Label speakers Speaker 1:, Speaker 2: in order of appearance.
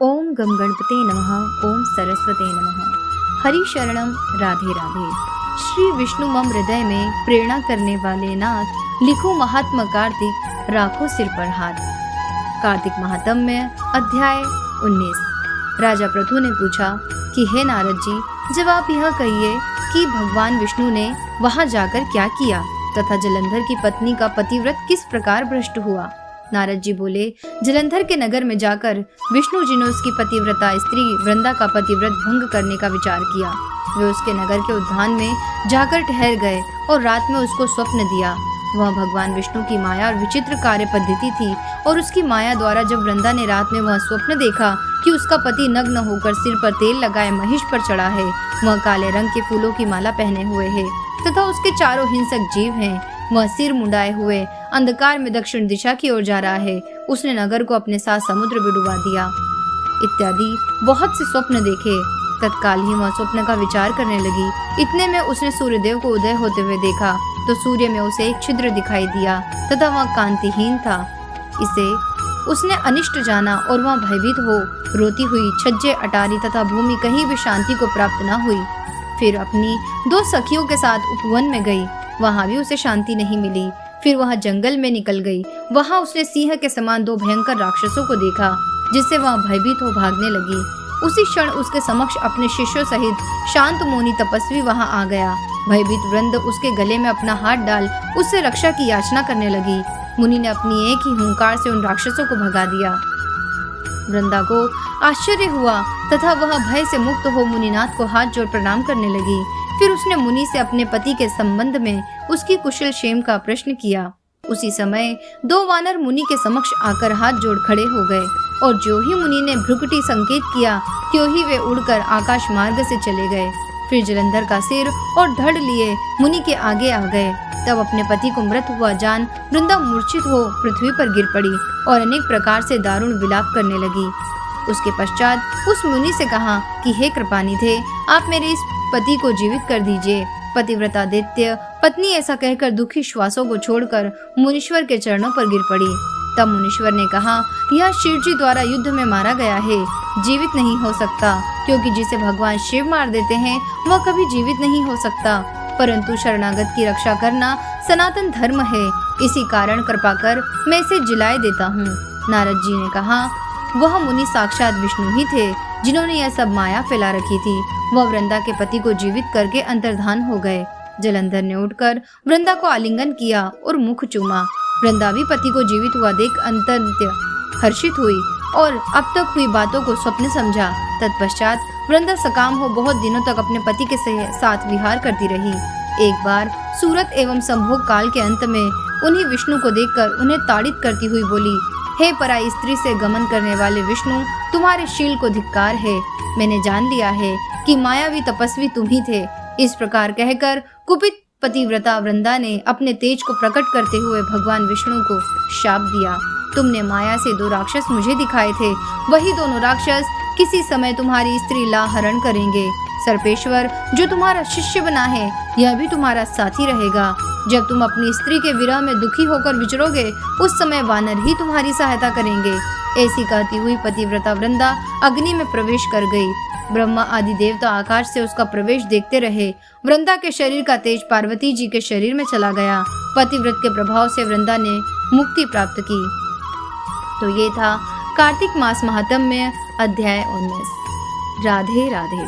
Speaker 1: ओम गम गणपते नमः। ओम सरस्वते नमः। हरि शरणम राधे राधे। श्री विष्णु मम हृदय में प्रेरणा करने वाले नाथ, लिखो महात्मा कार्तिक, राखो सिर पर हाथ। कार्तिक महात्म्य अध्याय 19। राजा पृथु ने पूछा कि हे नारद जी, जब आप यह कहिए कि भगवान विष्णु ने वहां जाकर क्या किया तथा जलंधर की पत्नी का पतिव्रत किस प्रकार भ्रष्ट हुआ। नारद जी बोले, जलंधर के नगर में जाकर विष्णु जी ने उसकी पतिव्रता स्त्री वृंदा का पतिव्रत भंग करने का विचार किया। वे उसके नगर के उद्यान में जाकर ठहर गए और रात में उसको स्वप्न दिया। वह भगवान विष्णु की माया और विचित्र कार्य पद्धति थी और उसकी माया द्वारा जब वृंदा ने रात में वह स्वप्न देखा कि उसका पति नग्न होकर सिर पर तेल लगाए महिष पर चढ़ा है, वह काले रंग के फूलों की माला पहने हुए है तथा उसके चारों हिंसक जीव हैं, वह सिर मुंडाए हुए अंधकार में दक्षिण दिशा की ओर जा रहा है, उसने नगर को अपने साथ समुद्र में डुबा दिया इत्यादि बहुत से स्वप्न देखे। तत्काल ही वह स्वप्न का विचार करने लगी। इतने में उसने सूर्यदेव को उदय होते हुए देखा तो सूर्य में उसे एक छिद्र दिखाई दिया तथा वह कांतिहीन था। इसे उसने अनिष्ट जाना और वह भयभीत हो रोती हुई छज्जे अटारी तथा भूमि कहीं भी शांति को प्राप्त न हुई। फिर अपनी 2 सखियों के साथ उपवन में गई, वहां भी उसे शांति नहीं मिली। फिर वह जंगल में निकल गई, वहां उसने सिंह के समान 2 भयंकर राक्षसों को देखा, जिससे वह भयभीत हो भागने लगी। उसी क्षण उसके समक्ष अपने शिष्यों सहित शांत मौनी तपस्वी वहां आ गया। भयभीत वृंद उसके गले में अपना हाथ डाल उससे रक्षा की याचना करने लगी। मुनि ने अपनी एक ही हुंकार से उन राक्षसों को भगा दिया। वृंदा को आश्चर्य हुआ तथा वह भय से मुक्त हो मुनिनाथ को हाथ जोड़ प्रणाम करने लगी। फिर उसने मुनि से अपने पति के संबंध में उसकी कुशल क्षेम का प्रश्न किया। उसी समय 2 वानर मुनि के समक्ष आकर हाथ जोड़ खड़े हो गए और जो ही मुनि ने भ्रुकुटी संकेत किया, त्यों ही वे उड़कर आकाश मार्ग से चले गए। फिर जलंधर का सिर और धड़ लिए मुनि के आगे आ गए। तब अपने पति को मृत हुआ जान वृंदा मूर्छित हो पृथ्वी पर गिर पड़ी और अनेक प्रकार से दारुण विलाप करने लगी। उसके पश्चात उस मुनि से कहा कि हे कृपानिधे, आप मेरे इस पति को जीवित कर दीजिए। पतिव्रता दैत्य पत्नी ऐसा कहकर दुखी श्वासों को छोड़कर मुनीश्वर के चरणों पर गिर पड़ी। तब मुनीश्वर ने कहा, यह शिव जी द्वारा युद्ध में मारा गया है, जीवित नहीं हो सकता, क्योंकि जिसे भगवान शिव मार देते हैं वह कभी जीवित नहीं हो सकता। परंतु शरणागत की रक्षा करना सनातन धर्म है, इसी कारण कृपा कर मैं इसे जिलाए देता हूँ। नारद जी ने कहा, वह मुनि साक्षात विष्णु ही थे जिन्होंने यह सब माया फैला रखी थी। वह वृंदा के पति को जीवित करके अंतर्धान हो गए। जलंधर ने उठकर वृंदा को आलिंगन किया और मुख चूमा। वृंदा भी पति को जीवित हुआ देख अत्यंत हर्षित हुई और अब तक हुई बातों को स्वप्न समझा। तत्पश्चात वृंदा सकाम हो बहुत दिनों तक अपने पति के साथ विहार करती रही। एक बार सूरत एवं संभोग काल के अंत में उन्हीं विष्णु को देखकर उन्हें ताड़ित करती हुई बोली, हे पराई स्त्री से गमन करने वाले विष्णु, तुम्हारे शील को धिक्कार है। मैंने जान लिया है कि मायावी तपस्वी तुम ही थे। इस प्रकार कहकर कुपित पतिव्रता वृंदा ने अपने तेज को प्रकट करते हुए भगवान विष्णु को शाप दिया। तुमने माया से 2 राक्षस मुझे दिखाए थे, वही दोनों राक्षस किसी समय तुम्हारी स्त्री ला हरण करेंगे। सर्पेश्वर जो तुम्हारा शिष्य बना है, यह भी तुम्हारा साथी रहेगा। जब तुम अपनी स्त्री के विरह में दुखी होकर विचरोगे, उस समय वानर ही तुम्हारी सहायता करेंगे। ऐसी कहती हुई पतिव्रता वृंदा अग्नि में प्रवेश कर गई। ब्रह्मा आदि देवता आकाश से उसका प्रवेश देखते रहे। वृंदा के शरीर का तेज पार्वती जी के शरीर में चला गया। पतिव्रत के प्रभाव से वृंदा ने मुक्ति प्राप्त की। तो ये था कार्तिक मास महात्म्य अध्याय 19। राधे राधे।